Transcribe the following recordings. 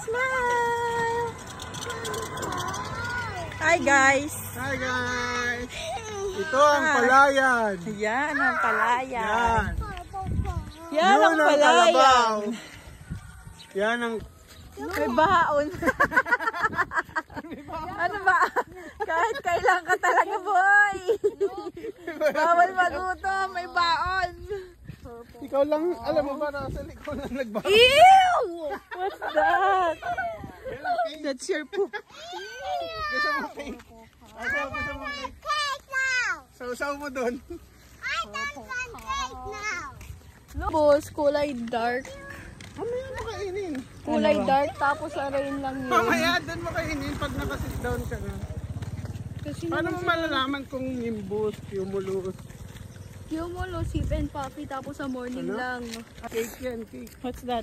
Smile! Hi guys! Hi guys! Ito ang palayan. Yan ang palayan. Yan. Yan ang palayan. Yan ang... May baon. Ano ba? Kahit kailan ka talaga, boy. Bawal magutom, may baon. Ikaw lang, alam mo ba, Russell, ikaw lang nagbaon. Ew! What's that? That's your poop. Gusto mo cake? Gusto mo cake? Sausaw mo doon. Boss, kulay dark. Ano yan makainin? Kulay dark, tapos arayin lang yun. Mamaya doon makainin pag nakasit down ka na. Paano mo malalaman kung nimbus, cumulus? Cumulus, sip and puffy, tapos sa morning lang. Cake yan, cake. What's that?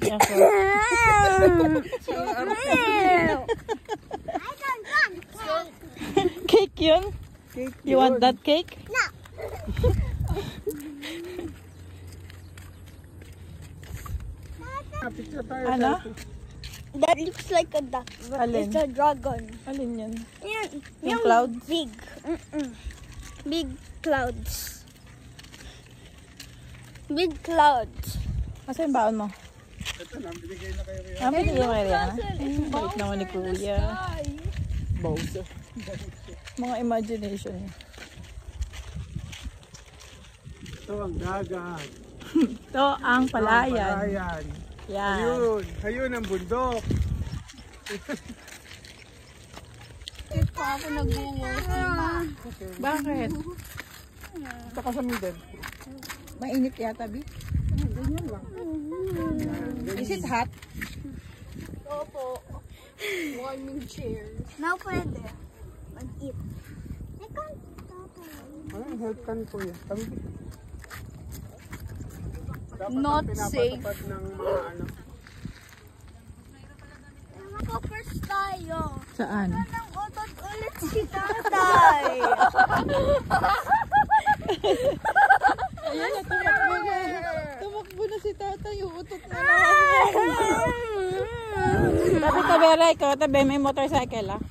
Cake yun? Cake You want that cake? No. Picture tayo. Ano? That looks like a duck, but Alin? it's a dragon. Alin yun? Yung clouds? Big. Big clouds. Big clouds. Asa yung baon mo? Ito na, binigay na kayo rin. Binigay mo kaya Rihanna? Balik naman ni Kuya. Bowser. Mga imagination niya. Ito ang dagat. Ito ang palayan. Palayan. Yan. Ayun. Ayun ang bundok. Bakit pa ako nag-walking? Bakit? Ito ka sa middle. Mainit yata, Bi? Ganyan lang. Is it hot? Opo. Warming chair. No, pwede. Mag-eat. Ano ang health can po yan? Dapat Not safe. pinapatupad ng mga ano. Mag-first tayo. Saan? Nang utot ulit si tatay. Ayan na, tumakbo na. Tumakbo na si tata, yung utot na lang. Tabi ka, Vera, ikaw, tabi, may motorcycle, ah.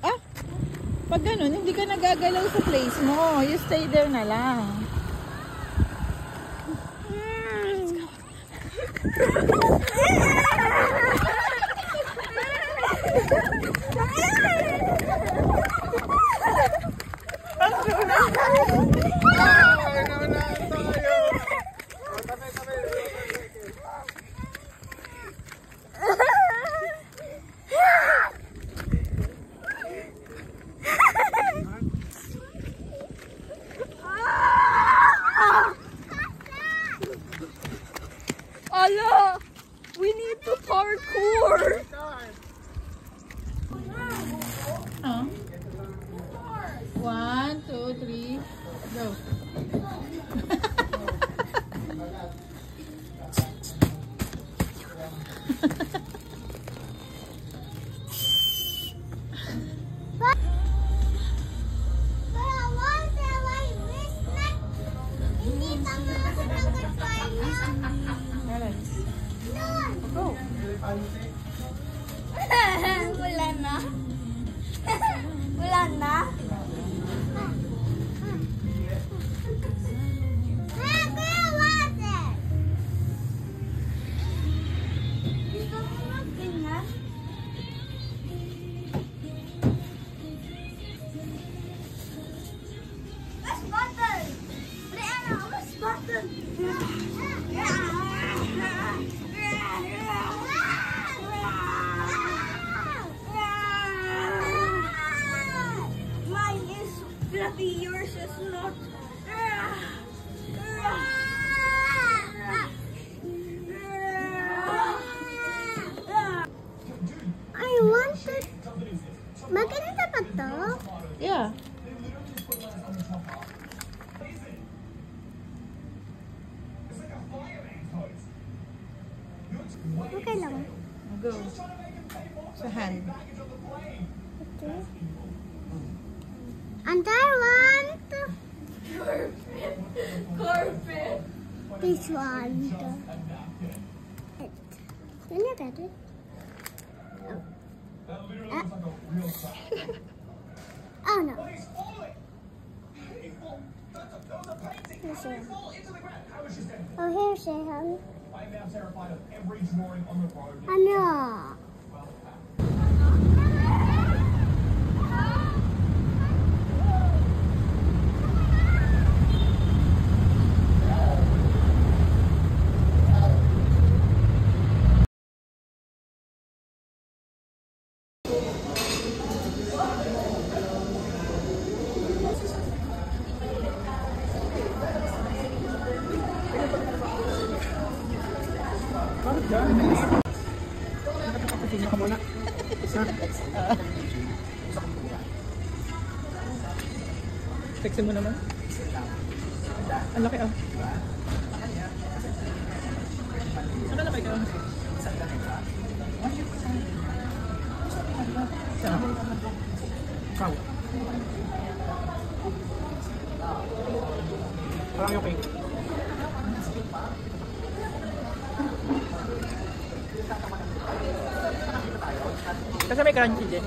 Ah, pag ganun, hindi ka nagagalaw sa place mo. You stay there na lang. Ala! We need to parkour! Oh. 1, 2, 3, go. Go. Wala na? Wala na? Mine is fluffy, yours is not. I wanted. Maganda ba to? Yeah. Okay lang. Go. Sa hand. Okay. And I want carpet. This one. Look at it. Oh no. Here's her. Oh, here's her, honey. I'm now terrified of every drawing on the road. Oh no. Sexy mo naman. Ang laki oh. Saan na kayo? Ikaw. Parang yung cake. Kasi may crunchy din.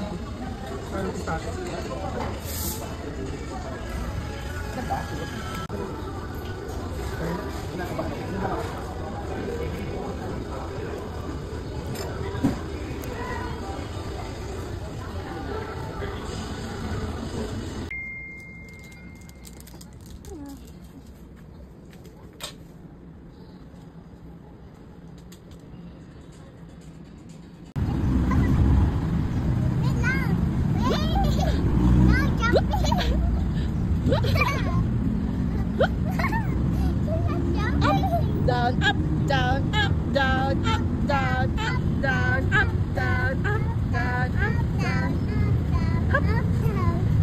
Parang pita. Down, up, down, up, down, up, down, up, down, up, down, up, down, up, down. Up, down,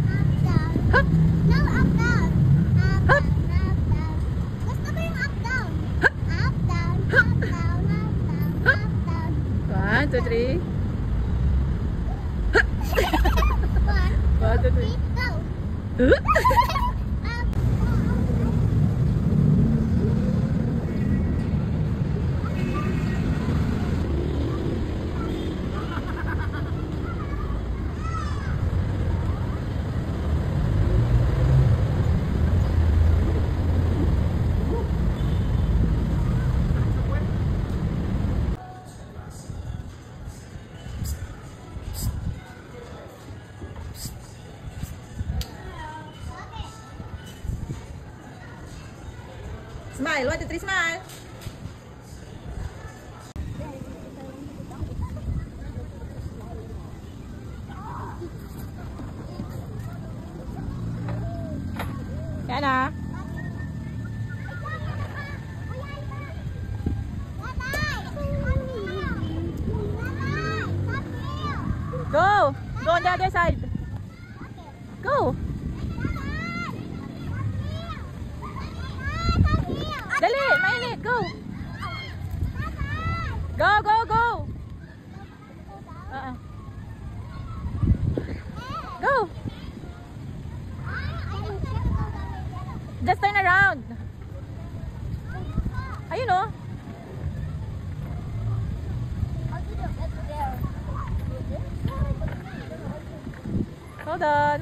up, down. No, up, down. Up, down, up, down. Gusto ko yung up, down. Up, down, up, down, up, down, up, down. 1, 2, 3. 1, 1, 2, 3, 3. go. Up. Smile, 1, 2, 3, smile. Yan ah. Go! Go on the other side. Go! Dali! Mainit! Go! Go! Go! Go! Go! Just turn around. Ayun oh. Hold on.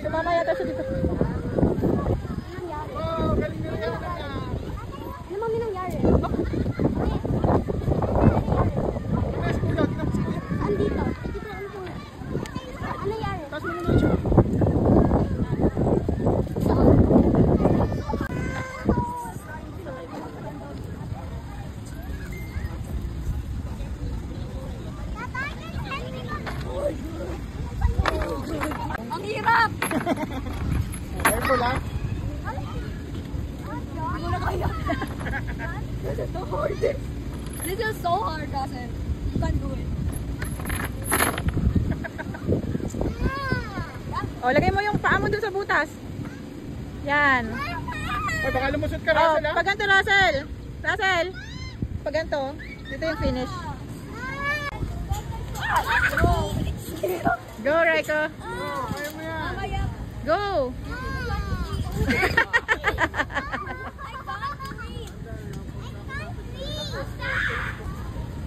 Sumama yata siya dito. Oh, galing nila yan. Ano mami nangyari? Andito. Dito ano po? Ano nangyari? Tapos mo muna siya. Ang hirap! Careful ha. Hindi ko na kaya. This is so hard. This is so hard, Dawson. You can't do it. O, lagay mo yung paa mo dun sa butas. Yan. Ay, baka lumusot ka, O, Russell ha. pag ganito, Russell. Russell. Pag ganito, dito yung finish. Go, Raiko. Oh, kaya mo yan. Go.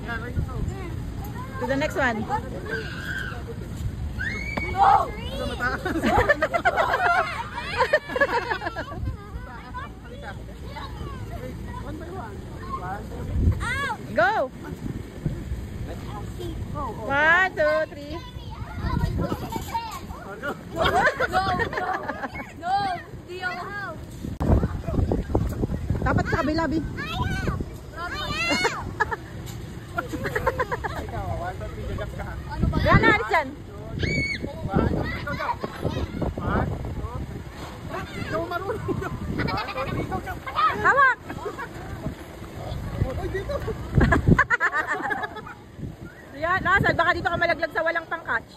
Yan, right ito. To the next one. One by one. Go. 1, 2, 3. No! Dio! Dapat sa kabila, Bi. Ikaw, 1, 2, 3, jajak ka. Ano ba? Yan na, alis dyan. Ikaw marunong. Hawak. Oy, dito. Yan, Russell, baka dito ka malaglag sa walang pang-catch.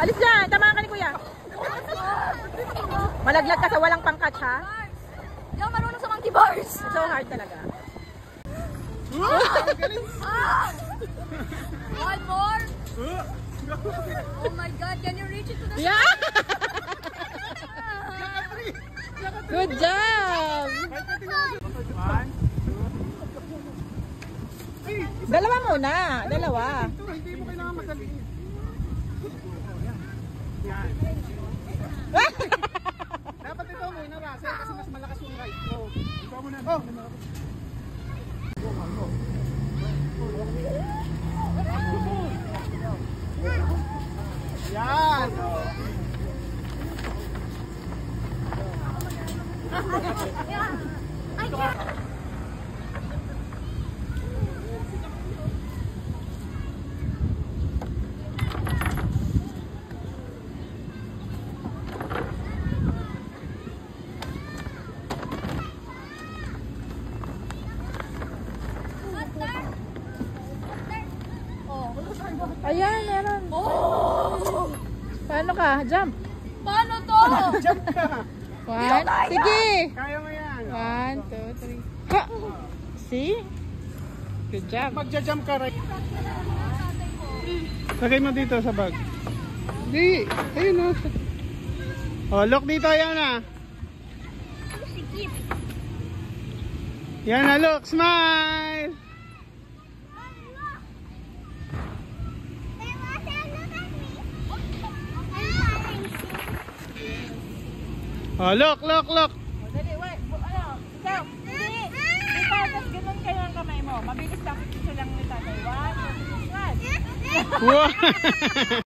Alis dyan, tamaan ka ni Kuya. Malaglag ka sa walang pang-catch, ha? Di ako marunong sa monkey bars. So hard talaga. One more. Oh my God, can you reach it to the Yeah! Good job! Dalawa muna, dalawa. Ito, hindi mo kailangan madali. Yan. Dapat ito mo na Russell kasi mas malakas yung right mo. Ikaw muna. Oh. Yan. Ayan, meron. Oh! Paano ka? Jump. Paano to? Jump ka. One. Sige. Kaya mo yan. 1, 2, 3. Ha! See? Good job. Magja-jump ka right. Lagay mo dito sa bag. Di. Ayun o. Oh, look dito yan ah. Yan na, look. Smile. Oh, look, look, look. Dali, wait. Ano? Ikaw. Hindi. Dito, tapos ganun kayo ang kamay mo. Mabilis lang. Picture lang ni tatay. 1, 2, 3, 1. Wow.